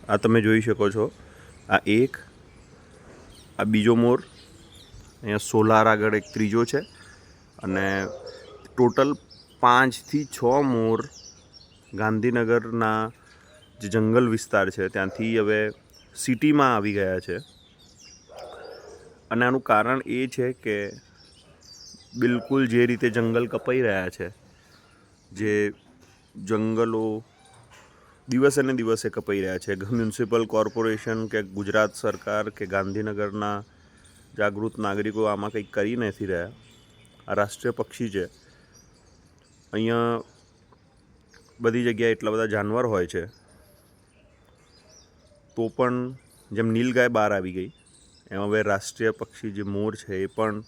આ તમે જોઈ શકો છો, આ એક, આ બીજો મોર, અહીંયા સોલાર આગળ એક ત્રીજો છે, અને ટોટલ 5થી 6 મોર ગાંધીનગરના જે જંગલ વિસ્તાર છે ત્યાંથી હવે સિટીમાં આવી ગયા છે. અને આનું કારણ એ છે કે બિલકુલ જે રીતે જંગલ કપાઈ રહ્યા છે, જે જંગલો દિવસે ને દિવસે કપાઈ રહ્યા છે, મ્યુનિસિપલ કોર્પોરેશન કે ગુજરાત સરકાર કે ગાંધીનગરના જાગૃત નાગરિકો આમાં કંઈક કરી નથી રહ્યા. આ રાષ્ટ્રીય પક્ષી છે. અહીંયા બધી જગ્યાએ એટલા બધા જાનવર હોય છે, તો પણ જેમ નીલગાય બહાર આવી ગઈ એમ હવે રાષ્ટ્રીય પક્ષી જે મોર છે એ પણ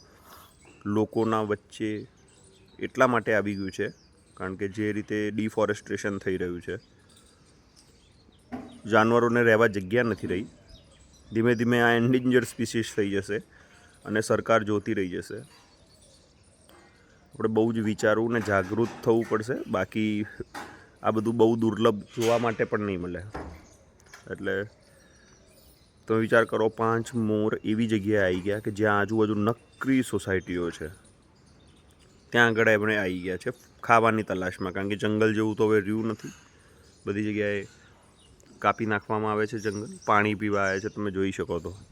લોકોના વચ્ચે એટલા માટે આવી ગયું છે કારણ કે જે રીતે ડિફોરેસ્ટેશન થઈ રહ્યું છે, જાનવરોને રહેવા જગ્યા નથી રહી. ધીમે ધીમે આ એન્ડેન્જર સ્પીસીસ થઈ જશે અને સરકાર જોતી રહી જશે. આપણે બહુ જ વિચારવું ને જાગૃત થવું પડશે, બાકી આ બધું બહુ દુર્લભ જોવા માટે પણ નહીં મળે. એટલે તમે વિચાર કરો, 5 મોર એવી જગ્યાએ આવી ગયા કે જ્યાં આજુબાજુ નકરી સોસાયટીઓ છે, ત્યાં આગળ એમણે આવી ગયા છે ખાવાની તલાશમાં, કારણ કે જંગલ જેવું તો હવે રહ્યું નથી. બધી જગ્યાએ કાપી નાખવામાં આવે છે જંગલ, પાણી પીવા આવે છે, તમે જોઈ શકો તો.